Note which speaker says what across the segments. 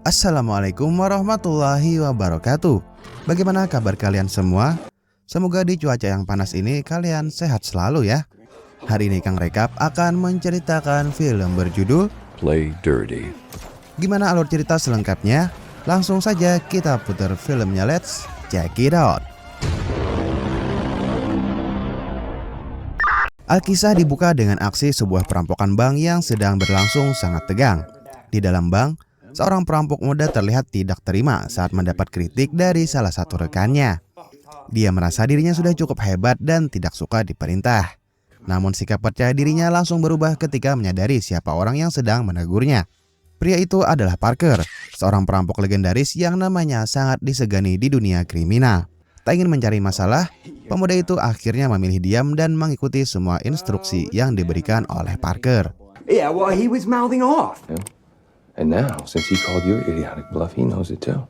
Speaker 1: Assalamualaikum warahmatullahi wabarakatuh. Bagaimana kabar kalian semua? Semoga di cuaca yang panas ini kalian sehat selalu ya. Hari ini Kang Rekap akan menceritakan film berjudul
Speaker 2: Play Dirty.
Speaker 1: Gimana alur cerita selengkapnya? Langsung saja kita putar filmnya, let's check it out. Alkisah dibuka dengan aksi sebuah perampokan bank yang sedang berlangsung sangat tegang. Di dalam bank, seorang perampok muda terlihat tidak terima saat mendapat kritik dari salah satu rekannya. Dia merasa dirinya sudah cukup hebat dan tidak suka diperintah. Namun sikap percaya dirinya langsung berubah ketika menyadari siapa orang yang sedang menegurnya. Pria itu adalah Parker, seorang perampok legendaris yang namanya sangat disegani di dunia kriminal. Tak ingin mencari masalah, pemuda itu akhirnya memilih diam dan mengikuti semua instruksi yang diberikan oleh Parker.
Speaker 3: Yeah, well, he was mouthing off.
Speaker 2: And now, since he called you idiotic bluff, he knows it too.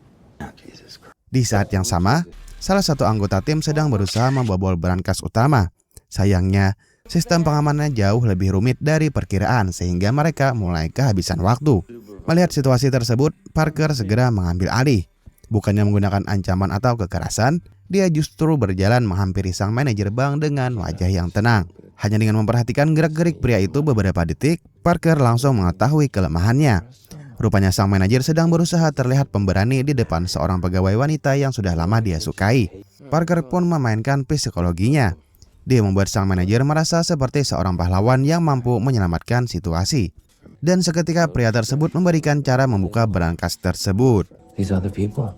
Speaker 1: Di saat yang sama, salah satu anggota tim sedang berusaha membobol brankas utama. Sayangnya, sistem pengamanannya jauh lebih rumit dari perkiraan sehingga mereka mulai kehabisan waktu. Melihat situasi tersebut, Parker segera mengambil alih. Bukannya menggunakan ancaman atau kekerasan, dia justru berjalan menghampiri sang manajer bank dengan wajah yang tenang. Hanya dengan memperhatikan gerak-gerik pria itu beberapa detik, Parker langsung mengetahui kelemahannya. Rupanya sang manajer sedang berusaha terlihat pemberani di depan seorang pegawai wanita yang sudah lama dia sukai. Parker pun memainkan psikologinya. Dia membuat sang manajer merasa seperti seorang pahlawan yang mampu menyelamatkan situasi. Dan seketika pria tersebut memberikan cara membuka brankas tersebut.
Speaker 2: These other people,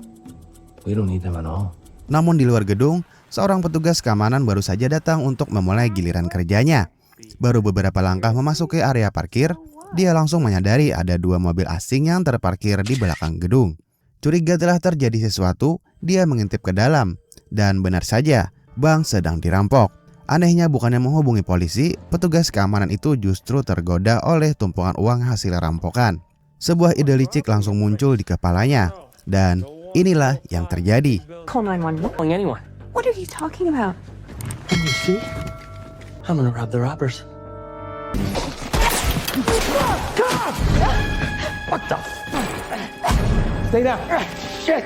Speaker 2: we don't need them at all.
Speaker 1: Namun di luar gedung, seorang petugas keamanan baru saja datang untuk memulai giliran kerjanya. Baru beberapa langkah memasuki area parkir, dia langsung menyadari ada dua mobil asing yang terparkir di belakang gedung. Curiga telah terjadi sesuatu, dia mengintip ke dalam. Dan benar saja, bank sedang dirampok. Anehnya bukannya menghubungi polisi, petugas keamanan itu justru tergoda oleh tumpukan uang hasil rampokan. Sebuah ide licik langsung muncul di kepalanya. Dan inilah yang terjadi.
Speaker 4: Call 911.
Speaker 3: Anyone?
Speaker 4: What are you talking about?
Speaker 3: Can you see? I'm gonna rob the robbers. What the? Stay down. Shit!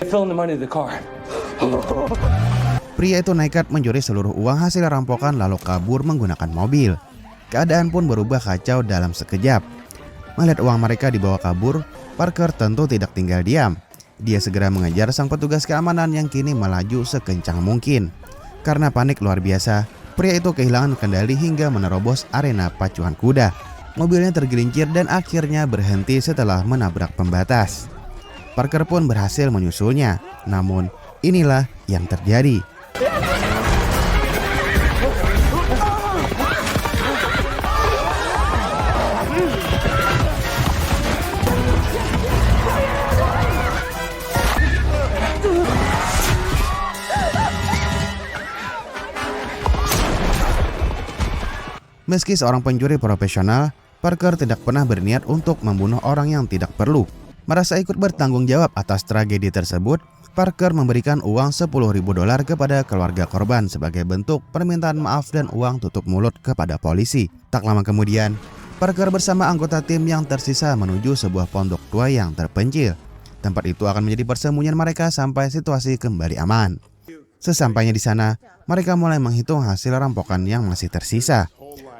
Speaker 3: Fill in the money to the car.
Speaker 1: Pria itu nekat mencuri seluruh uang hasil rampokan lalu kabur menggunakan mobil. Keadaan pun berubah kacau dalam sekejap. Melihat uang mereka dibawa kabur, Parker tentu tidak tinggal diam. Dia segera mengejar sang petugas keamanan yang kini melaju sekencang mungkin. Karena panik luar biasa, pria itu kehilangan kendali hingga menerobos arena pacuan kuda. Mobilnya tergelincir dan akhirnya berhenti setelah menabrak pembatas. Parker pun berhasil menyusulnya. Namun, inilah yang terjadi. Meski seorang pencuri profesional, Parker tidak pernah berniat untuk membunuh orang yang tidak perlu. Merasa ikut bertanggung jawab atas tragedi tersebut, Parker memberikan uang $10.000 kepada keluarga korban sebagai bentuk permintaan maaf dan uang tutup mulut kepada polisi. Tak lama kemudian, Parker bersama anggota tim yang tersisa menuju sebuah pondok tua yang terpencil. Tempat itu akan menjadi persembunyian mereka sampai situasi kembali aman. Sesampainya di sana, mereka mulai menghitung hasil rampokan yang masih tersisa.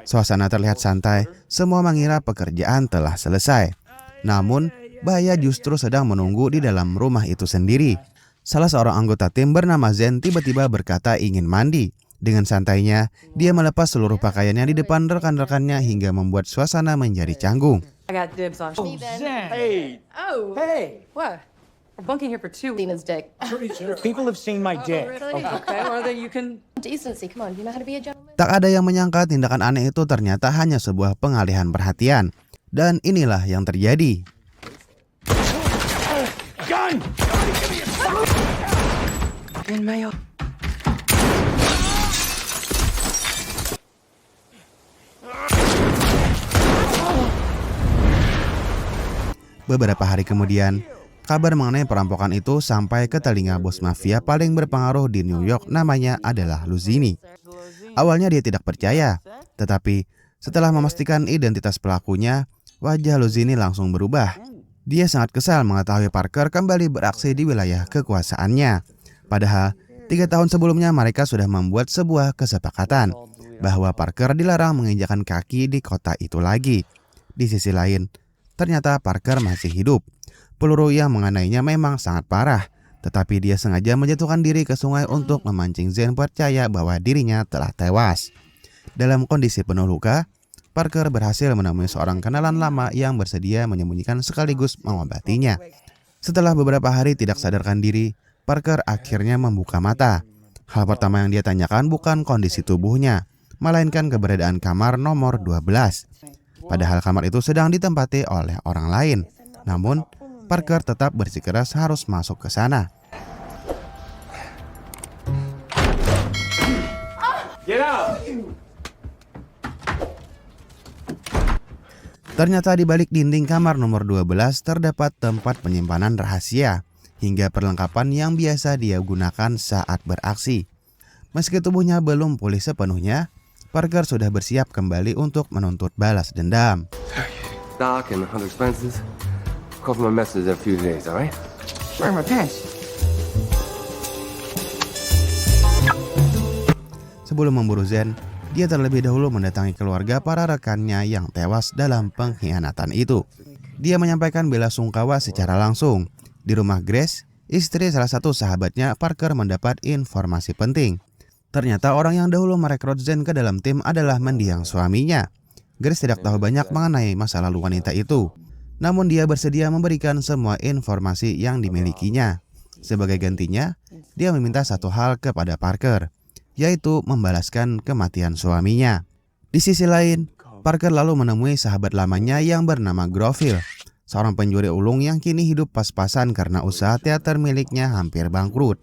Speaker 1: Suasana terlihat santai, semua mengira pekerjaan telah selesai. Namun, bahaya justru sedang menunggu di dalam rumah itu sendiri. Salah seorang anggota tim bernama Zen tiba-tiba berkata ingin mandi. Dengan santainya, dia melepas seluruh pakaiannya di depan rekan-rekannya hingga membuat suasana menjadi canggung.
Speaker 4: I got dibs on.
Speaker 3: Hey!
Speaker 4: Oh,
Speaker 3: Hey!
Speaker 4: what? We're bunking here for 2 weeks.
Speaker 5: dick.
Speaker 3: People have seen my dick.
Speaker 4: Okay, well then you can.
Speaker 5: Decency, come on, you know how to be a gentleman?
Speaker 1: Tak ada yang menyangka tindakan aneh itu ternyata hanya sebuah pengalihan perhatian. Dan inilah yang terjadi.
Speaker 3: Gun!
Speaker 1: Beberapa hari kemudian, kabar mengenai perampokan itu sampai ke telinga bos mafia paling berpengaruh di New York, namanya adalah Luzini. Awalnya dia tidak percaya, tetapi setelah memastikan identitas pelakunya, wajah Luzini langsung berubah. Dia sangat kesal mengetahui Parker kembali beraksi di wilayah kekuasaannya. Padahal 3 tahun sebelumnya mereka sudah membuat sebuah kesepakatan bahwa Parker dilarang menginjakan kaki di kota itu lagi. Di sisi lain, ternyata Parker masih hidup. Peluru yang mengenainya memang sangat parah, tetapi dia sengaja menjatuhkan diri ke sungai untuk memancing Zen percaya bahwa dirinya telah tewas. Dalam kondisi penuh luka, Parker berhasil menemui seorang kenalan lama yang bersedia menyembunyikan sekaligus mengobatinya. Setelah beberapa hari tidak sadarkan diri, Parker akhirnya membuka mata. Hal pertama yang dia tanyakan bukan kondisi tubuhnya, melainkan keberadaan kamar nomor 12. Padahal kamar itu sedang ditempati oleh orang lain. Namun, Parker tetap bersikeras harus masuk ke sana.
Speaker 3: Get out!
Speaker 1: Ternyata di balik dinding kamar nomor 12 terdapat tempat penyimpanan rahasia hingga perlengkapan yang biasa dia gunakan saat beraksi. Meski tubuhnya belum pulih sepenuhnya, Parker sudah bersiap kembali untuk menuntut balas dendam.
Speaker 2: Doc and other expenses. Call for my message in a few days, alright?
Speaker 3: Where are my pants?
Speaker 1: Sebelum memburu Zen, dia terlebih dahulu mendatangi keluarga para rekannya yang tewas dalam pengkhianatan itu. Dia menyampaikan bela sungkawa secara langsung. Di rumah Grace, istri salah satu sahabatnya, Parker mendapat informasi penting. Ternyata orang yang dahulu merekrut Zen ke dalam tim adalah mendiang suaminya. Grace tidak tahu banyak mengenai masa lalu wanita itu. Namun dia bersedia memberikan semua informasi yang dimilikinya. Sebagai gantinya, dia meminta satu hal kepada Parker, yaitu membalaskan kematian suaminya. Di sisi lain, Parker lalu menemui sahabat lamanya yang bernama Groville, seorang penjuri ulung yang kini hidup pas-pasan karena usaha teater miliknya hampir bangkrut.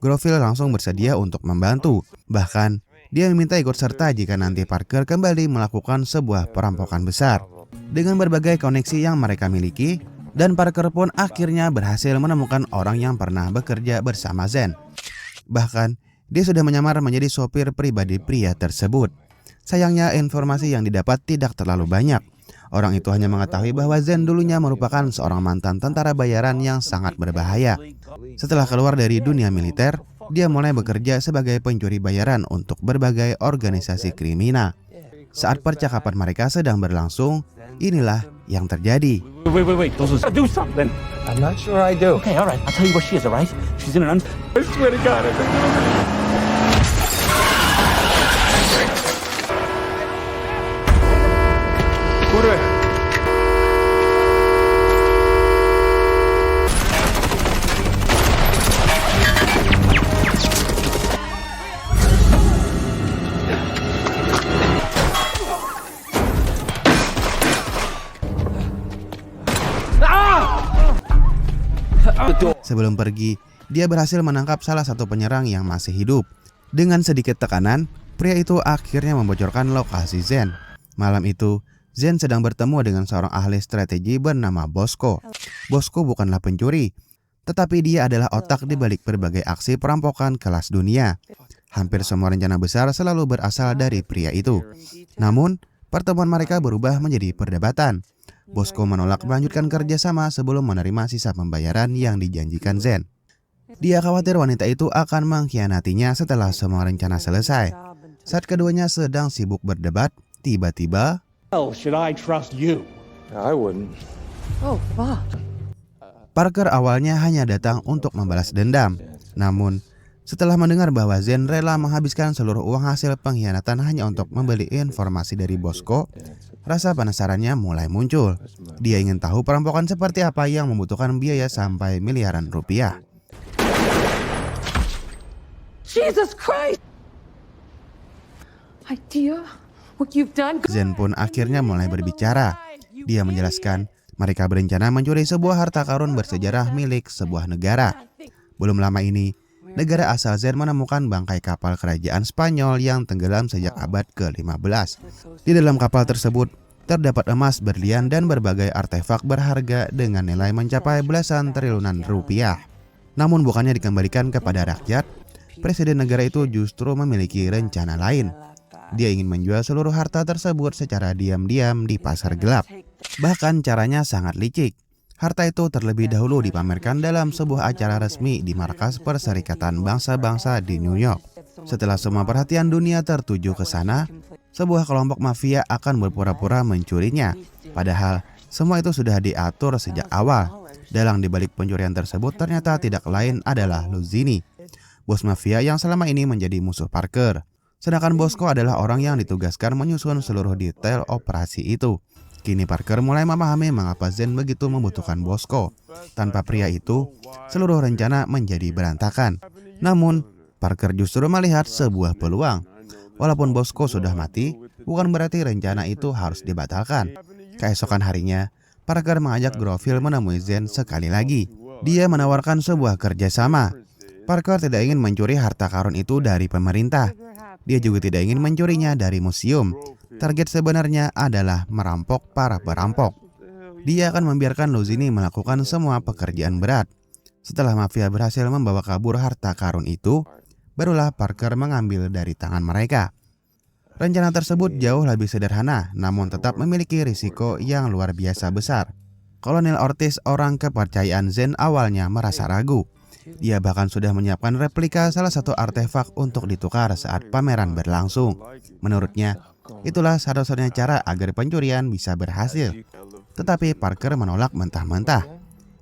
Speaker 1: Groville langsung bersedia untuk membantu. Bahkan, dia meminta ikut serta jika nanti Parker kembali melakukan sebuah perampokan besar. Dengan berbagai koneksi yang mereka miliki, dan Parker pun akhirnya berhasil menemukan orang yang pernah bekerja bersama Zen. Bahkan, dia sudah menyamar menjadi sopir pribadi pria tersebut. Sayangnya informasi yang didapat tidak terlalu banyak. Orang itu hanya mengetahui bahwa Zen dulunya merupakan seorang mantan tentara bayaran yang sangat berbahaya. Setelah keluar dari dunia militer, dia mulai bekerja sebagai pencuri bayaran untuk berbagai organisasi kriminal. Saat percakapan mereka sedang berlangsung, inilah yang terjadi.
Speaker 3: Wait. Those are... Do something.
Speaker 2: I'm not sure I do.
Speaker 3: Okay, all right. I'll tell you where she is, all right? She's in an I swear to God.
Speaker 1: Sebelum pergi, dia berhasil menangkap salah satu penyerang yang masih hidup. Dengan sedikit tekanan, pria itu akhirnya membocorkan lokasi Zen. Malam itu, Zen sedang bertemu dengan seorang ahli strategi bernama Bosco. Bosco bukanlah pencuri, tetapi dia adalah otak di balik berbagai aksi perampokan kelas dunia. Hampir semua rencana besar selalu berasal dari pria itu. Namun, pertemuan mereka berubah menjadi perdebatan. Bosco menolak melanjutkan kerjasama sebelum menerima sisa pembayaran yang dijanjikan Zen. Dia khawatir wanita itu akan mengkhianatinya setelah semua rencana selesai. Saat keduanya sedang sibuk berdebat, tiba-tiba
Speaker 3: Hell, should I trust you?
Speaker 2: I wouldn't.
Speaker 4: Oh, fuck.
Speaker 1: Parker awalnya hanya datang untuk membalas dendam. Namun, setelah mendengar bahwa Zen rela menghabiskan seluruh uang hasil pengkhianatan hanya untuk membeli informasi dari Bosco, rasa penasarannya mulai muncul. Dia ingin tahu perampokan seperti apa yang membutuhkan biaya sampai miliaran rupiah.
Speaker 4: Jesus Christ! Idea? What you've done?
Speaker 1: Zen pun akhirnya mulai berbicara. Dia menjelaskan mereka berencana mencuri sebuah harta karun bersejarah milik sebuah negara. Belum lama ini, negara asal Zen menemukan bangkai kapal kerajaan Spanyol yang tenggelam sejak abad ke-15. Di dalam kapal tersebut terdapat emas, berlian, dan berbagai artefak berharga dengan nilai mencapai belasan triliunan rupiah. Namun bukannya dikembalikan kepada rakyat, presiden negara itu justru memiliki rencana lain. Dia ingin menjual seluruh harta tersebut secara diam-diam di pasar gelap. Bahkan caranya sangat licik. Harta itu terlebih dahulu dipamerkan dalam sebuah acara resmi di markas Perserikatan Bangsa-Bangsa di New York. Setelah semua perhatian dunia tertuju ke sana, sebuah kelompok mafia akan berpura-pura mencurinya. Padahal semua itu sudah diatur sejak awal. Dalang dibalik pencurian tersebut ternyata tidak lain adalah Luzini, bos mafia yang selama ini menjadi musuh Parker. Sedangkan Bosco adalah orang yang ditugaskan menyusun seluruh detail operasi itu. Kini Parker mulai memahami mengapa Zen begitu membutuhkan Bosco. Tanpa pria itu, seluruh rencana menjadi berantakan. Namun, Parker justru melihat sebuah peluang. Walaupun Bosco sudah mati, bukan berarti rencana itu harus dibatalkan. Keesokan harinya, Parker mengajak Groville menemui Zen sekali lagi. Dia menawarkan sebuah kerjasama. Parker tidak ingin mencuri harta karun itu dari pemerintah. Dia juga tidak ingin mencurinya dari museum. Target sebenarnya adalah merampok para perampok. Dia akan membiarkan Luzini melakukan semua pekerjaan berat. Setelah mafia berhasil membawa kabur harta karun itu, barulah Parker mengambil dari tangan mereka. Rencana tersebut jauh lebih sederhana, namun tetap memiliki risiko yang luar biasa besar. Kolonel Ortiz, orang kepercayaan Zen, awalnya merasa ragu. Dia bahkan sudah menyiapkan replika salah satu artefak untuk ditukar saat pameran berlangsung. Menurutnya, itulah satu-satunya cara agar pencurian bisa berhasil. Tetapi Parker menolak mentah-mentah.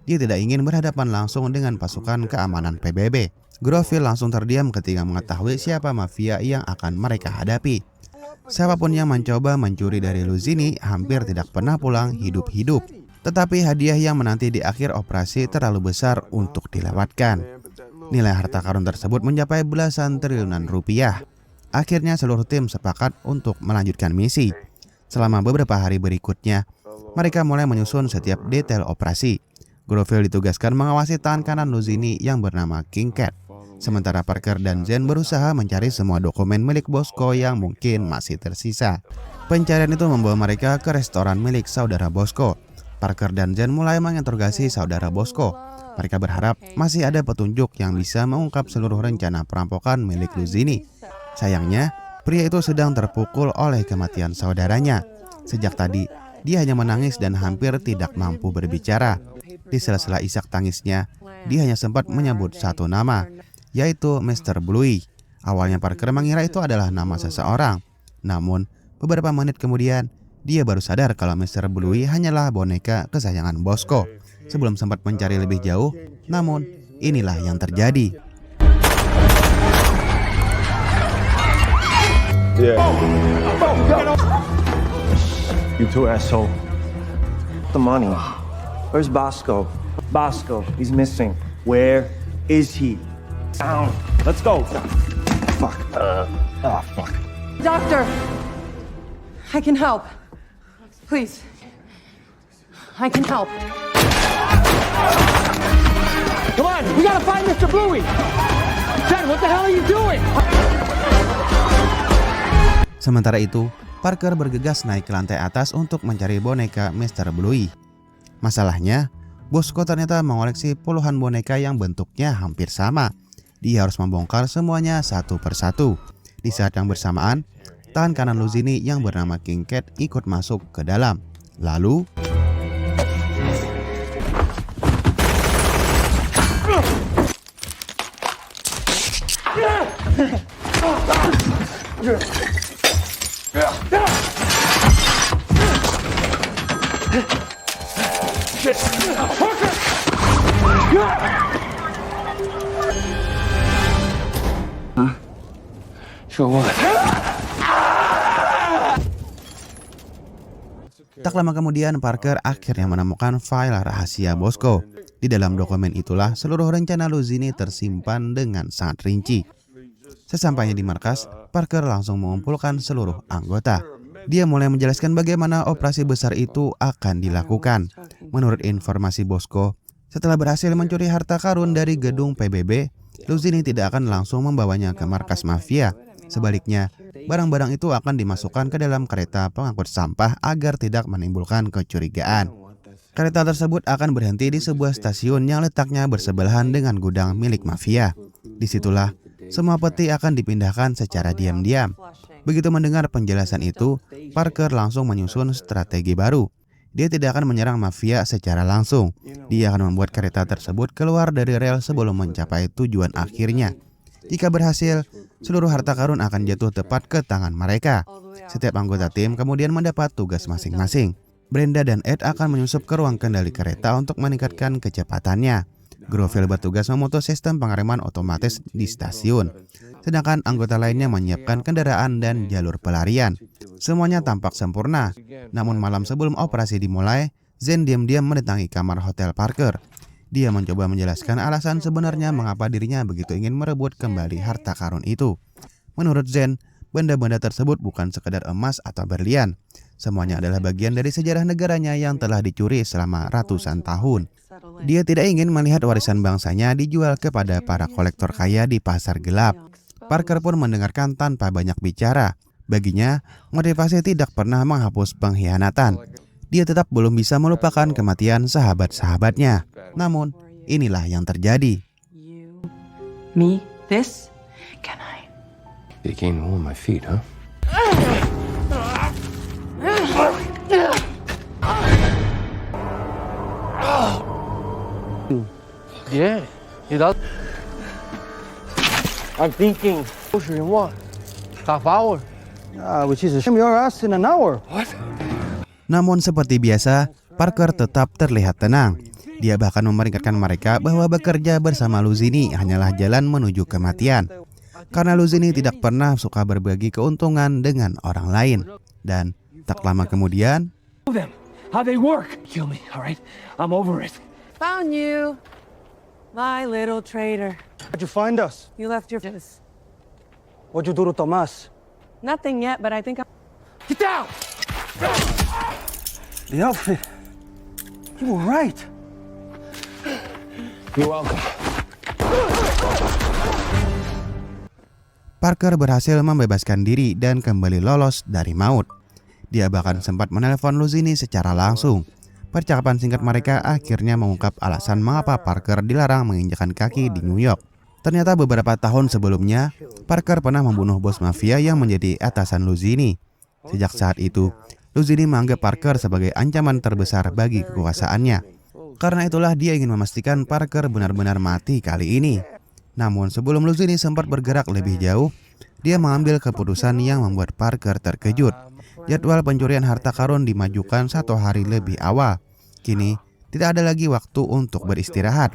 Speaker 1: Dia tidak ingin berhadapan langsung dengan pasukan keamanan PBB. Groville langsung terdiam ketika mengetahui siapa mafia yang akan mereka hadapi. Siapapun yang mencoba mencuri dari Luzini hampir tidak pernah pulang hidup-hidup. Tetapi hadiah yang menanti di akhir operasi terlalu besar untuk dilewatkan. Nilai harta karun tersebut mencapai belasan triliunan rupiah. Akhirnya seluruh tim sepakat untuk melanjutkan misi. Selama beberapa hari berikutnya, mereka mulai menyusun setiap detail operasi. Groville ditugaskan mengawasi tangan kanan Luzini yang bernama King Cat. Sementara Parker dan Zen berusaha mencari semua dokumen milik Bosco yang mungkin masih tersisa. Pencarian itu membawa mereka ke restoran milik saudara Bosco. Parker dan Zen mulai menginterogasi saudara Bosco. Mereka berharap masih ada petunjuk yang bisa mengungkap seluruh rencana perampokan milik Luzini. Sayangnya, pria itu sedang terpukul oleh kematian saudaranya. Sejak tadi, dia hanya menangis dan hampir tidak mampu berbicara. Di sela-sela isak tangisnya, dia hanya sempat menyebut satu nama, yaitu Mr. Bluey. Awalnya Parker mengira itu adalah nama seseorang. Namun, beberapa menit kemudian, dia baru sadar kalau Mr. Bluey hanyalah boneka kesayangan Bosco. Sebelum sempat mencari lebih jauh, namun inilah yang terjadi.
Speaker 6: You two asshole. The money. Where's Bosco? Bosco, he's missing. Where is he? Down. Let's go. Fuck. Fuck.
Speaker 4: Doctor! I can help. Please. I can help.
Speaker 3: Come on, we gotta find Mr. Bluey! Jen, what the hell are you doing?
Speaker 1: Sementara itu, Parker bergegas naik ke lantai atas untuk mencari boneka Mr. Bluey. Masalahnya, Bosco ternyata mengoleksi puluhan boneka yang bentuknya hampir sama. Dia harus membongkar semuanya satu persatu. Di saat yang bersamaan, tangan kanan Luzini yang bernama King Cat ikut masuk ke dalam. Lalu
Speaker 3: Sure what?
Speaker 1: tak lama kemudian Parker akhirnya menemukan file rahasia Bosco. Di dalam dokumen itulah seluruh rencana Luzini tersimpan dengan sangat rinci. Sesampainya di markas, Parker langsung mengumpulkan seluruh anggota. Dia mulai menjelaskan bagaimana operasi besar itu akan dilakukan. Menurut informasi Bosco, setelah berhasil mencuri harta karun dari gedung PBB, Luzini tidak akan langsung membawanya ke markas mafia. Sebaliknya, barang-barang itu akan dimasukkan ke dalam kereta pengangkut sampah agar tidak menimbulkan kecurigaan. Kereta tersebut akan berhenti di sebuah stasiun yang letaknya bersebelahan dengan gudang milik mafia. Disitulah semua peti akan dipindahkan secara diam-diam. Begitu mendengar penjelasan itu, Parker langsung menyusun strategi baru. Dia tidak akan menyerang mafia secara langsung. Dia akan membuat kereta tersebut keluar dari rel sebelum mencapai tujuan akhirnya. Jika berhasil, seluruh harta karun akan jatuh tepat ke tangan mereka. Setiap anggota tim kemudian mendapat tugas masing-masing. Brenda dan Ed akan menyusup ke ruang kendali kereta untuk meningkatkan kecepatannya. Groville bertugas memutus sistem pengereman otomatis di stasiun. Sedangkan anggota lainnya menyiapkan kendaraan dan jalur pelarian. Semuanya tampak sempurna. Namun malam sebelum operasi dimulai, Zen diam-diam mendatangi kamar hotel Parker. Dia mencoba menjelaskan alasan sebenarnya mengapa dirinya begitu ingin merebut kembali harta karun itu. Menurut Zen, benda-benda tersebut bukan sekadar emas atau berlian. Semuanya adalah bagian dari sejarah negaranya yang telah dicuri selama ratusan tahun. Dia tidak ingin melihat warisan bangsanya dijual kepada para kolektor kaya di pasar gelap. Parker pun mendengarkan tanpa banyak bicara. Baginya, motivasi tidak pernah menghapus pengkhianatan. Dia tetap belum bisa melupakan kematian sahabat-sahabatnya. Namun, inilah yang terjadi.
Speaker 4: Me, this, can I?
Speaker 2: You gained wool on my feet, huh?
Speaker 3: Yeah, it does. I'm thinking, closure in what? Half hour?
Speaker 6: Which is a shame your ass in an hour.
Speaker 2: What?
Speaker 1: Namun seperti biasa, Parker tetap terlihat tenang. Dia bahkan memperingatkan mereka bahwa bekerja bersama Luzini hanyalah jalan menuju kematian. Karena Luzini tidak pernah suka berbagi keuntungan dengan orang lain. Dan tak lama kemudian,
Speaker 3: How they work? Kill me, all right? I'm over it.
Speaker 4: Found you, my little traitor.
Speaker 6: How'd you find us?
Speaker 4: You left your dishes.
Speaker 6: What'd you do to Tomas?
Speaker 4: Nothing yet, but I think I'm...
Speaker 3: Get down!
Speaker 6: The outfit. You were right.
Speaker 3: You're welcome.
Speaker 1: Parker berhasil membebaskan diri dan kembali lolos dari maut. Dia bahkan sempat menelpon Luzini secara langsung. Percakapan singkat mereka akhirnya mengungkap alasan mengapa Parker dilarang menginjakan kaki di New York. Ternyata beberapa tahun sebelumnya, Parker pernah membunuh bos mafia yang menjadi atasan Luzini. Sejak saat itu, Luzini menganggap Parker sebagai ancaman terbesar bagi kekuasaannya. Karena itulah dia ingin memastikan Parker benar-benar mati kali ini. Namun sebelum Luzini sempat bergerak lebih jauh, dia mengambil keputusan yang membuat Parker terkejut. Jadwal pencurian harta karun dimajukan 1 hari lebih awal. Kini tidak ada lagi waktu untuk beristirahat.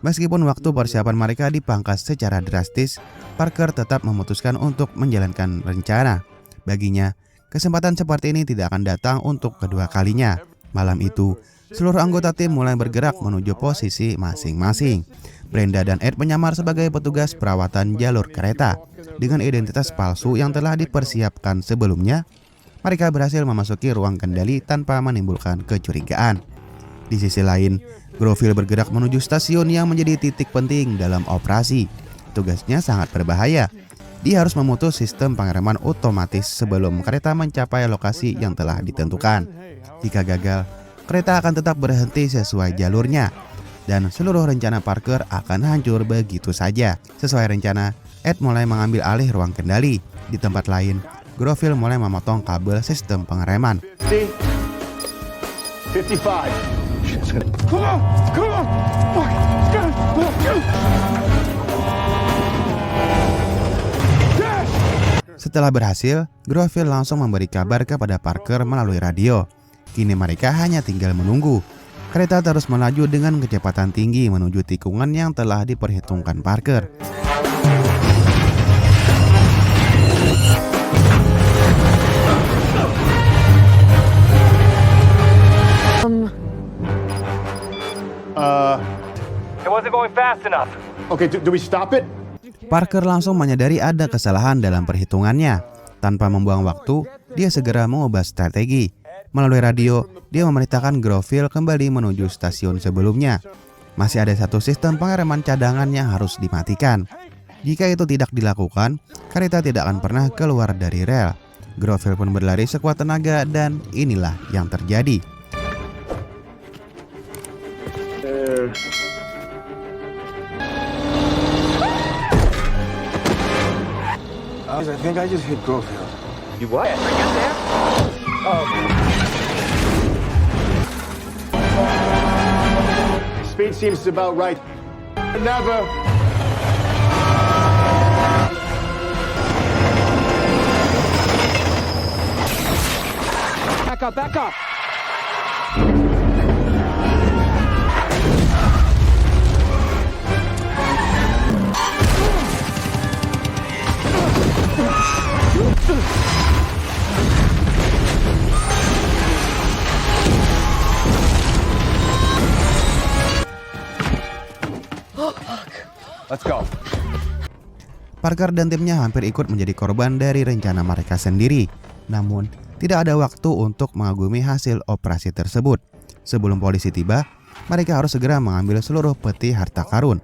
Speaker 1: Meskipun waktu persiapan mereka dipangkas secara drastis, Parker tetap memutuskan untuk menjalankan rencana. Baginya, kesempatan seperti ini tidak akan datang untuk kedua kalinya. Malam itu, seluruh anggota tim mulai bergerak menuju posisi masing-masing. Brenda dan Ed menyamar sebagai petugas perawatan jalur kereta. Dengan identitas palsu yang telah dipersiapkan sebelumnya, mereka berhasil memasuki ruang kendali tanpa menimbulkan kecurigaan. Di sisi lain, Groville bergerak menuju stasiun yang menjadi titik penting dalam operasi. Tugasnya sangat berbahaya. Dia harus memutus sistem pengereman otomatis sebelum kereta mencapai lokasi yang telah ditentukan. Jika gagal, kereta akan tetap berhenti sesuai jalurnya. Dan seluruh rencana Parker akan hancur begitu saja. Sesuai rencana, Ed mulai mengambil alih ruang kendali. Di tempat lain, Groville mulai memotong kabel sistem pengereman.
Speaker 3: 55. Come on! Come on!
Speaker 1: Setelah berhasil, Groville langsung memberi kabar kepada Parker melalui radio. Kini mereka hanya tinggal menunggu. Kereta terus melaju dengan kecepatan tinggi menuju tikungan yang telah diperhitungkan Parker.
Speaker 6: It wasn't going fast enough. Okay, do we stop it?
Speaker 1: Parker langsung menyadari ada kesalahan dalam perhitungannya. Tanpa membuang waktu, dia segera mengubah strategi. Melalui radio, dia memerintahkan Groville kembali menuju stasiun sebelumnya. Masih ada satu sistem pengereman cadangan yang harus dimatikan. Jika itu tidak dilakukan, kereta tidak akan pernah keluar dari rel. Groville pun berlari sekuat tenaga dan inilah yang terjadi.
Speaker 6: I think I just hit Groville.
Speaker 3: You what?
Speaker 6: Speed seems about right. Never.
Speaker 3: Back up, back up.
Speaker 6: Let's go.
Speaker 1: Parker dan timnya hampir ikut menjadi korban dari rencana mereka sendiri. Namun, tidak ada waktu untuk mengagumi hasil operasi tersebut. Sebelum polisi tiba, mereka harus segera mengambil seluruh peti harta karun.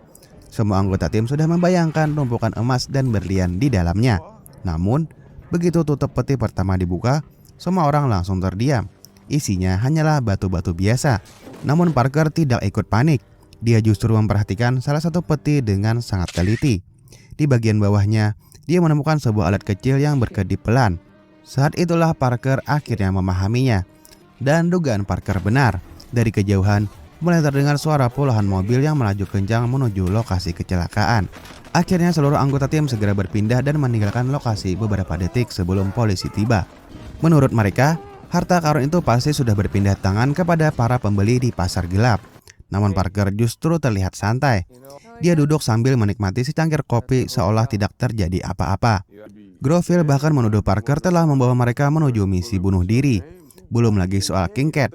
Speaker 1: Semua anggota tim sudah membayangkan tumpukan emas dan berlian di dalamnya. Namun, begitu tutup peti pertama dibuka, semua orang langsung terdiam. Isinya hanyalah batu-batu biasa. Namun Parker tidak ikut panik. Dia justru memperhatikan salah satu peti dengan sangat teliti. Di bagian bawahnya, dia menemukan sebuah alat kecil yang berkedip pelan. Saat itulah Parker akhirnya memahaminya. Dan dugaan Parker benar. Dari kejauhan, mulai terdengar suara puluhan mobil yang melaju kencang menuju lokasi kecelakaan. Akhirnya seluruh anggota tim segera berpindah dan meninggalkan lokasi beberapa detik sebelum polisi tiba. Menurut mereka, harta karun itu pasti sudah berpindah tangan kepada para pembeli di pasar gelap. Namun Parker justru terlihat santai. Dia duduk sambil menikmati secangkir kopi seolah tidak terjadi apa-apa. Groville bahkan menuduh Parker telah membawa mereka menuju misi bunuh diri. Belum lagi soal King Cat.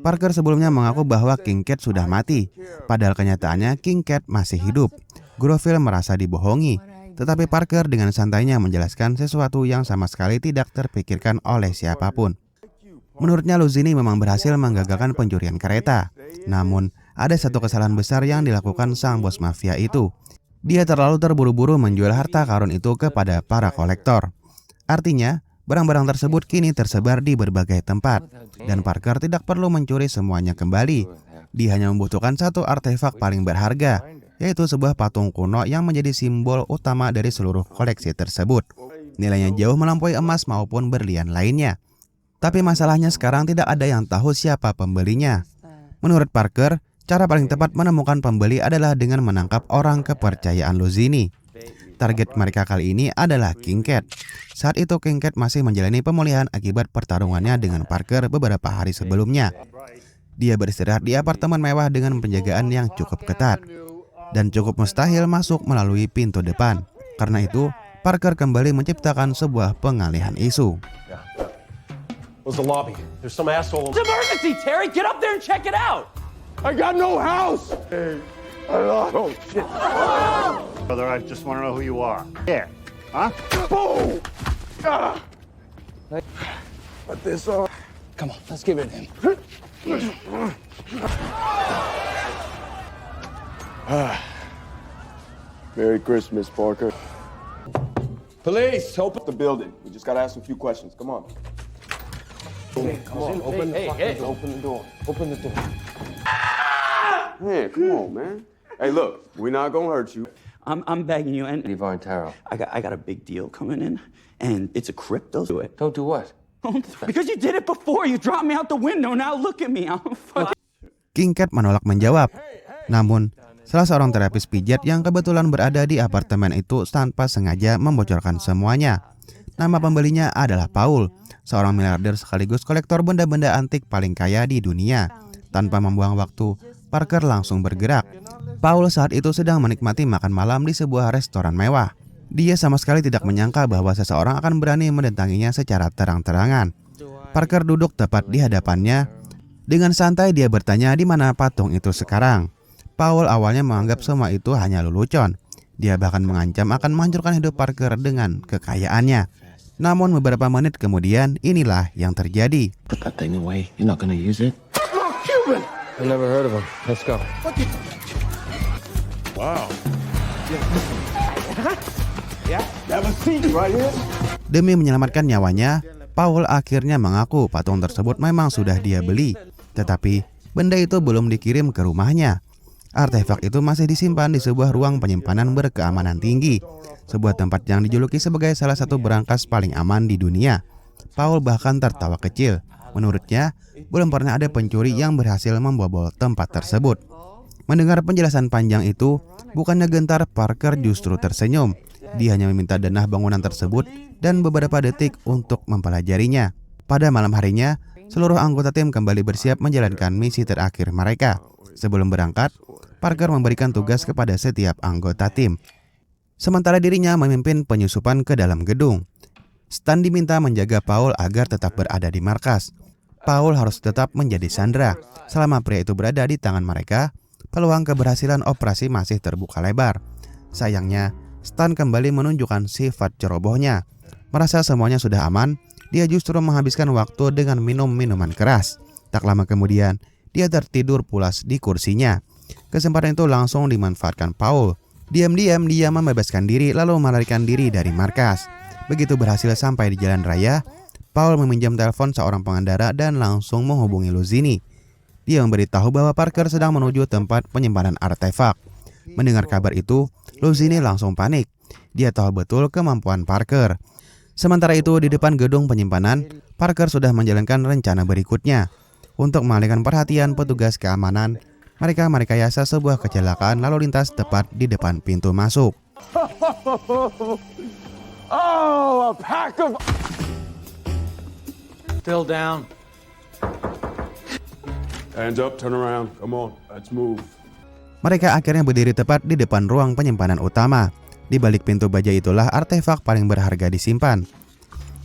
Speaker 1: Parker sebelumnya mengaku bahwa King Cat sudah mati, padahal kenyataannya King Cat masih hidup. Groville merasa dibohongi, tetapi Parker dengan santainya menjelaskan sesuatu yang sama sekali tidak terpikirkan oleh siapapun. Menurutnya Luzini memang berhasil menggagalkan pencurian kereta. Namun, ada satu kesalahan besar yang dilakukan sang bos mafia itu. Dia terlalu terburu-buru menjual harta karun itu kepada para kolektor. Artinya, barang-barang tersebut kini tersebar di berbagai tempat. Dan Parker tidak perlu mencuri semuanya kembali. Dia hanya membutuhkan satu artefak paling berharga, yaitu sebuah patung kuno yang menjadi simbol utama dari seluruh koleksi tersebut. Nilainya jauh melampaui emas maupun berlian lainnya. Tapi masalahnya sekarang tidak ada yang tahu siapa pembelinya. Menurut Parker, cara paling tepat menemukan pembeli adalah dengan menangkap orang kepercayaan Luzini. Target mereka kali ini adalah King Cat. Saat itu King Cat masih menjalani pemulihan akibat pertarungannya dengan Parker beberapa hari sebelumnya. Dia beristirahat di apartemen mewah dengan penjagaan yang cukup ketat. Dan cukup mustahil masuk melalui pintu depan. Karena itu, Parker kembali menciptakan sebuah pengalihan isu.
Speaker 6: Where's the lobby? There's some asshole.
Speaker 3: It's emergency, Terry! Get up there and check it out!
Speaker 6: I got no house. Hey, oh shit.
Speaker 7: Brother, I just want to know who you are. Yeah. Huh?
Speaker 6: Boom! Ah. Put this on.
Speaker 3: Come on, let's give it in.
Speaker 6: Merry Christmas, Parker. Police, open the building. We just gotta ask a few questions. Come on. Come on, open the door. Open the door.
Speaker 2: Hey, come on, man. Hey, look, we're not gonna hurt you.
Speaker 8: I'm begging you, and
Speaker 2: Levi and Taro.
Speaker 8: I got a big deal coming in, and it's a crypto to it.
Speaker 2: Don't do what?
Speaker 8: Because you did it before. You dropped me out the window. Now look at me. I'm fucking.
Speaker 1: King Cat menolak menjawab. Namun, salah seorang terapis pijat yang kebetulan berada di apartemen itu tanpa sengaja membocorkan semuanya. Nama pembelinya adalah Paul, seorang miliarder sekaligus kolektor benda-benda antik paling kaya di dunia. Tanpa membuang waktu, Parker langsung bergerak. Paul saat itu sedang menikmati makan malam di sebuah restoran mewah. Dia sama sekali tidak menyangka bahwa seseorang akan berani mendatanginya secara terang-terangan. Parker duduk tepat di hadapannya. Dengan santai dia bertanya di mana patung itu sekarang. Paul awalnya menganggap semua itu hanya lelucon. Dia bahkan mengancam akan menghancurkan hidup Parker dengan kekayaannya. Namun beberapa menit kemudian inilah yang terjadi.
Speaker 2: Put that thing away. You're not gonna use it.
Speaker 6: Cuban!
Speaker 2: I never heard of him. Let's go.
Speaker 6: Have a seat right here.
Speaker 1: Demi menyelamatkan nyawanya, Paul akhirnya mengaku patung tersebut memang sudah dia beli. Tetapi benda itu belum dikirim ke rumahnya. Artefak itu masih disimpan di sebuah ruang penyimpanan berkeamanan tinggi, sebuah tempat yang dijuluki sebagai salah satu berangkas paling aman di dunia. Paul bahkan tertawa kecil. Menurutnya, belum pernah ada pencuri yang berhasil membobol tempat tersebut. Mendengar penjelasan panjang itu, bukannya gentar, Parker justru tersenyum. Dia hanya meminta denah bangunan tersebut dan beberapa detik untuk mempelajarinya. Pada malam harinya, seluruh anggota tim kembali bersiap menjalankan misi terakhir mereka. Sebelum berangkat, Parker memberikan tugas kepada setiap anggota tim. Sementara dirinya memimpin penyusupan ke dalam gedung. Stan diminta menjaga Paul agar tetap berada di markas. Paul harus tetap menjadi sandera. Selama pria itu berada di tangan mereka, peluang keberhasilan operasi masih terbuka lebar. Sayangnya, Stan kembali menunjukkan sifat cerobohnya. Merasa semuanya sudah aman, dia justru menghabiskan waktu dengan minum minuman keras. Tak lama kemudian, dia tertidur pulas di kursinya. Kesempatan itu langsung dimanfaatkan Paul. Diam-diam dia membebaskan diri lalu melarikan diri dari markas. Begitu berhasil sampai di jalan raya, Paul meminjam telepon seorang pengendara dan langsung menghubungi Luzini. Dia memberitahu bahwa Parker sedang menuju tempat penyimpanan artefak. Mendengar kabar itu, Luzini langsung panik. Dia tahu betul kemampuan Parker. Sementara itu, di depan gedung penyimpanan, Parker sudah menjalankan rencana berikutnya. Untuk mengalihkan perhatian petugas keamanan, mereka merekayasa sebuah kecelakaan lalu lintas tepat di depan pintu masuk.
Speaker 6: Oh, a pack of...
Speaker 3: Still down.
Speaker 6: Hands up, turn around. Come on, let's move.
Speaker 1: Mereka akhirnya berdiri tepat di depan ruang penyimpanan utama. Di balik pintu baja itulah artefak paling berharga disimpan.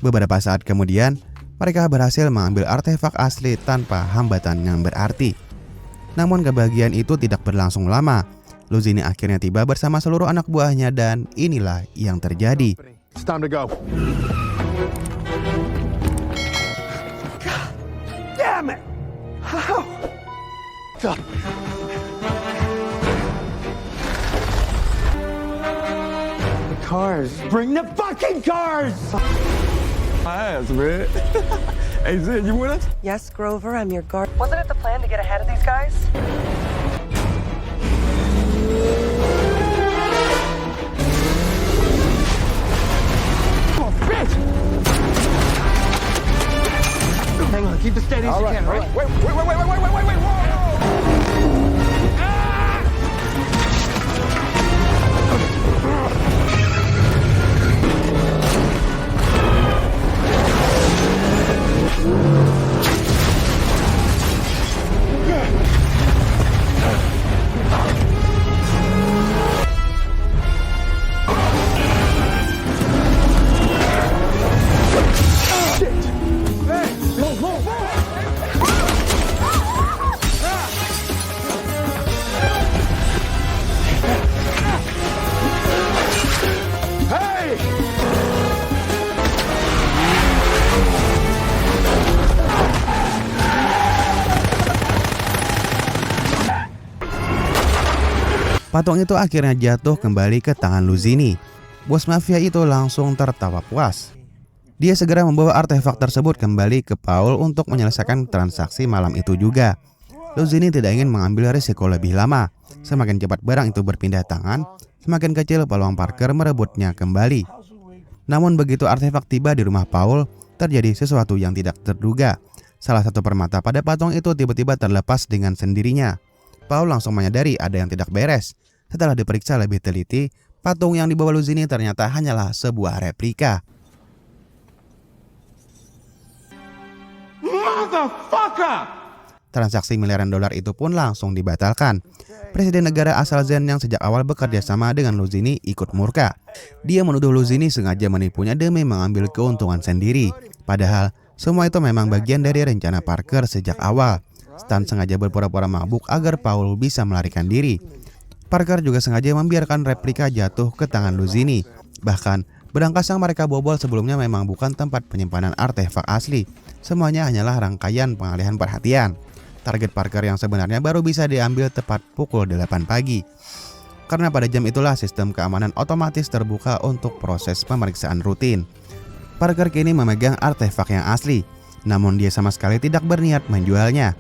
Speaker 1: Beberapa saat kemudian, mereka berhasil mengambil artefak asli tanpa hambatan yang berarti. Namun kebahagiaan itu tidak berlangsung lama. Luzini akhirnya tiba bersama seluruh anak buahnya dan inilah yang terjadi.
Speaker 6: It's time to go.
Speaker 3: God damn it! How? God. The cars. Bring the fucking cars!
Speaker 6: My ass, man. Hey, Zed, you with us?
Speaker 9: Yes, Grover, I'm your guard. Wasn't it the plan to get ahead of these guys?
Speaker 3: Oh, bitch! Hang on, keep the steady as you can, right?
Speaker 6: Wait, whoa!
Speaker 1: Patung itu akhirnya jatuh kembali ke tangan Luzini. Bos mafia itu langsung tertawa puas. Dia segera membawa artefak tersebut kembali ke Paul untuk menyelesaikan transaksi malam itu juga. Luzini tidak ingin mengambil risiko lebih lama. Semakin cepat barang itu berpindah tangan, semakin kecil peluang Parker merebutnya kembali. Namun begitu artefak tiba di rumah Paul, terjadi sesuatu yang tidak terduga. Salah satu permata pada patung itu tiba-tiba terlepas dengan sendirinya. Paul langsung menyadari ada yang tidak beres. Setelah diperiksa lebih teliti, patung yang dibawa Luzini ternyata hanyalah sebuah replika.
Speaker 3: Motherfucker!
Speaker 1: Transaksi miliaran dolar itu pun langsung dibatalkan. Presiden negara asal Zen yang sejak awal bekerja sama dengan Luzini ikut murka. Dia menuduh Luzini sengaja menipunya demi mengambil keuntungan sendiri. Padahal, semua itu memang bagian dari rencana Parker sejak awal. Stan sengaja berpura-pura mabuk agar Paul bisa melarikan diri. Parker juga sengaja membiarkan replika jatuh ke tangan Luzini. Bahkan, berangkas yang mereka bobol sebelumnya memang bukan tempat penyimpanan artefak asli. Semuanya hanyalah rangkaian pengalihan perhatian. Target Parker yang sebenarnya baru bisa diambil tepat pukul 8 pagi. karena pada jam itulah sistem keamanan otomatis terbuka untuk proses pemeriksaan rutin. Parker kini memegang artefak yang asli, namun dia sama sekali tidak berniat menjualnya.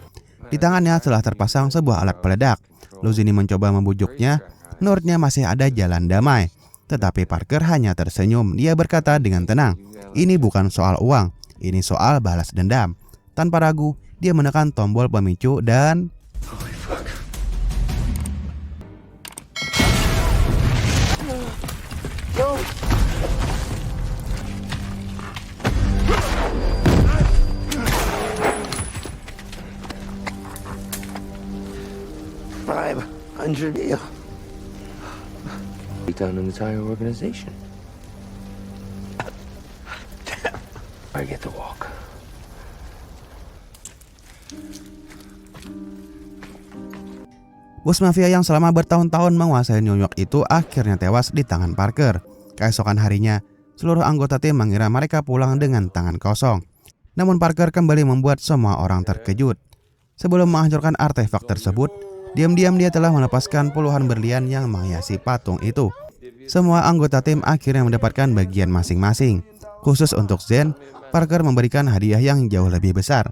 Speaker 1: Di tangannya telah terpasang sebuah alat peledak. Luzini mencoba membujuknya, menurutnya masih ada jalan damai. Tetapi Parker hanya tersenyum. Dia berkata dengan tenang, "Ini bukan soal uang, ini soal balas dendam." Tanpa ragu, dia menekan tombol pemicu dan
Speaker 3: $500. Take down an entire organization. I get to walk.
Speaker 1: bos mafia yang selama bertahun-tahun menguasai New York itu akhirnya tewas di tangan Parker. Keesokan harinya, seluruh anggota tim mengira mereka pulang dengan tangan kosong. Namun Parker kembali membuat semua orang terkejut. Sebelum menghancurkan artefak tersebut, diam-diam dia telah melepaskan puluhan berlian yang menghiasi patung itu. Semua anggota tim akhirnya mendapatkan bagian masing-masing. Khusus untuk Zen, Parker memberikan hadiah yang jauh lebih besar.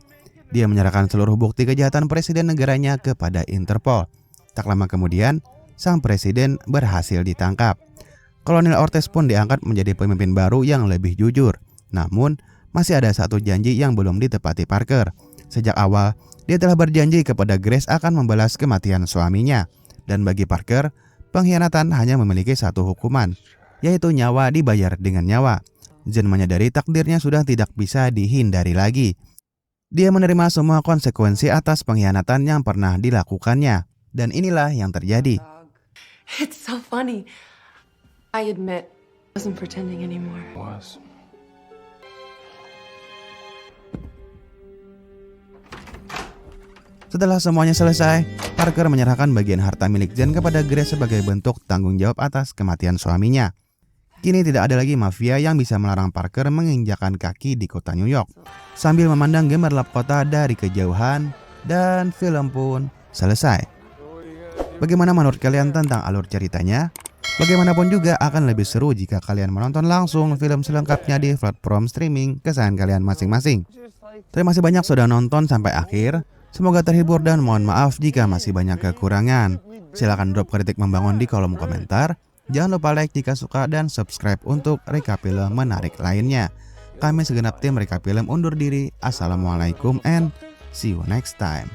Speaker 1: Dia menyerahkan seluruh bukti kejahatan presiden negaranya kepada Interpol. Tak lama kemudian, sang presiden berhasil ditangkap. Kolonel Ortez pun diangkat menjadi pemimpin baru yang lebih jujur. Namun, masih ada satu janji yang belum ditepati Parker. Sejak awal, dia telah berjanji kepada Grace akan membalas kematian suaminya. Dan bagi Parker, pengkhianatan hanya memiliki satu hukuman, yaitu nyawa dibayar dengan nyawa. Zen menyadari takdirnya sudah tidak bisa dihindari lagi. Dia menerima semua konsekuensi atas pengkhianatan yang pernah dilakukannya. Dan inilah yang terjadi.
Speaker 4: It's so funny. I admit, I wasn't pretending anymore.
Speaker 2: Was.
Speaker 1: Setelah semuanya selesai, Parker menyerahkan bagian harta milik Zen kepada Grace sebagai bentuk tanggung jawab atas kematian suaminya. Kini tidak ada lagi mafia yang bisa melarang Parker menginjakan kaki di kota New York. Sambil memandang gemerlap kota dari kejauhan, dan film pun selesai. Bagaimana menurut kalian tentang alur ceritanya? Bagaimanapun juga akan lebih seru jika kalian menonton langsung film selengkapnya di platform streaming kesayangan kalian masing-masing. Terima kasih banyak sudah nonton sampai akhir. Semoga terhibur dan mohon maaf jika masih banyak kekurangan. Silahkan drop kritik membangun di kolom komentar. Jangan lupa like jika suka dan subscribe untuk recap film menarik lainnya. Kami segenap tim recap film undur diri. Assalamualaikum and see you next time.